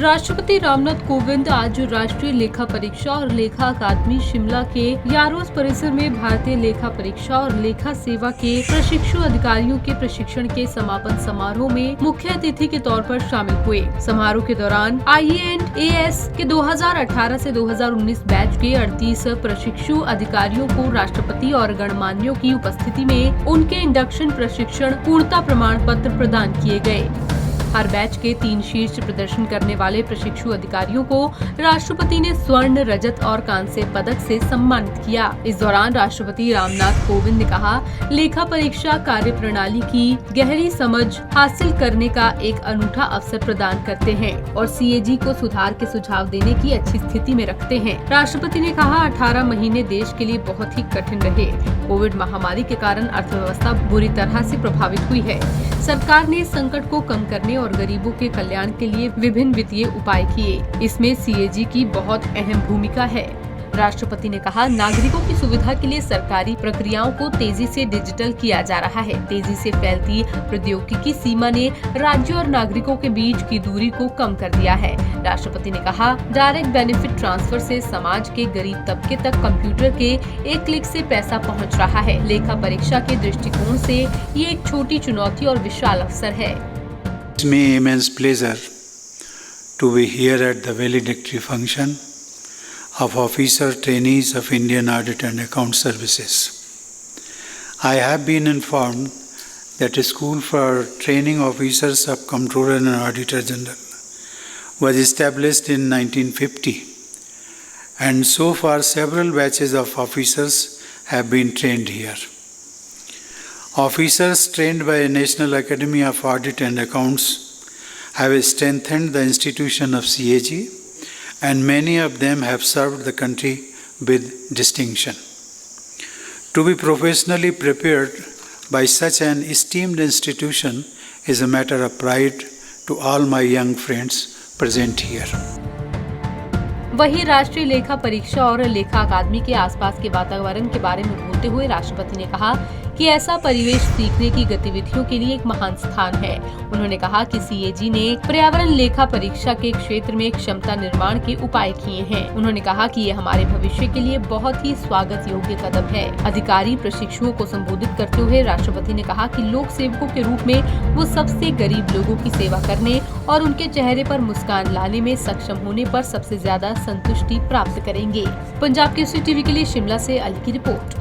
राष्ट्रपति रामनाथ कोविंद आज राष्ट्रीय लेखा परीक्षा और लेखा अकादमी शिमला के यारोस परिसर में भारतीय लेखा परीक्षा और लेखा सेवा के प्रशिक्षु अधिकारियों के प्रशिक्षण के समापन समारोह में मुख्य अतिथि के तौर पर शामिल हुए। समारोह के दौरान IAS के 2018 से 2019 बैच के 38 प्रशिक्षु अधिकारियों को राष्ट्रपति और गणमान्यों की उपस्थिति में उनके इंडक्शन प्रशिक्षण पूर्णता प्रमाण पत्र प्रदान किए गए। हर बैच के 3 शीर्ष प्रदर्शन करने वाले प्रशिक्षु अधिकारियों को राष्ट्रपति ने स्वर्ण, रजत और कांस्य पदक से सम्मानित किया। इस दौरान राष्ट्रपति रामनाथ कोविंद ने कहा, लेखा परीक्षा कार्य प्रणाली की गहरी समझ हासिल करने का एक अनूठा अवसर प्रदान करते हैं और CAG को सुधार के सुझाव देने की अच्छी स्थिति में रखते हैं। राष्ट्रपति ने कहा, 18 महीने देश के लिए बहुत ही कठिन रहे। कोविड महामारी के कारण अर्थव्यवस्था बुरी तरह से प्रभावित हुई है। सरकार ने संकट को कम करने और गरीबों के कल्याण के लिए विभिन्न वित्तीय उपाय किए। इसमें CAG की बहुत अहम भूमिका है। राष्ट्रपति ने कहा, नागरिकों की सुविधा के लिए सरकारी प्रक्रियाओं को तेजी से डिजिटल किया जा रहा है। तेजी से फैलती प्रौद्योगिकी सीमा ने राज्यों और नागरिकों के बीच की दूरी को कम कर दिया है। राष्ट्रपति ने कहा, डायरेक्ट बेनिफिट ट्रांसफर से समाज के गरीब तबके तक कंप्यूटर के एक क्लिक से पैसा पहुंच रहा है। लेखा परीक्षा के दृष्टिकोण से ये एक छोटी चुनौती और विशाल अवसर है। It's me immense pleasure to be here at the valedictory function of officer trainees of Indian Audit and Account Services. I have been informed that a school for training officers of Comptroller and Auditor General was established in 1950, and so far several batches of officers have been trained here. Officers trained by National Academy of Audit and Accounts have strengthened the institution of CAG, and many of them have served the country with distinction. To be professionally prepared by such an esteemed institution is a matter of pride to all my young friends present here. वहीं राष्ट्रीय लेखा परीक्षा और लेखा अकादमी के आसपास के वातावरण के बारे में बोलते हुए राष्ट्रपति ने कहा कि ऐसा परिवेश सीखने की गतिविधियों के लिए एक महान स्थान है। उन्होंने कहा कि CAG ने पर्यावरण लेखा परीक्षा के क्षेत्र में क्षमता निर्माण के उपाय किए हैं। उन्होंने कहा कि ये हमारे भविष्य के लिए बहुत ही स्वागत योग्य कदम है। अधिकारी प्रशिक्षुओं को संबोधित करते हुए राष्ट्रपति ने कहा कि लोक सेवकों के रूप में वो सबसे गरीब लोगों की सेवा करने और उनके चेहरे पर मुस्कान लाने में सक्षम होने पर सबसे ज्यादा संतुष्टि प्राप्त करेंगे। पंजाब केसरी टीवी के लिए शिमला से अली की रिपोर्ट।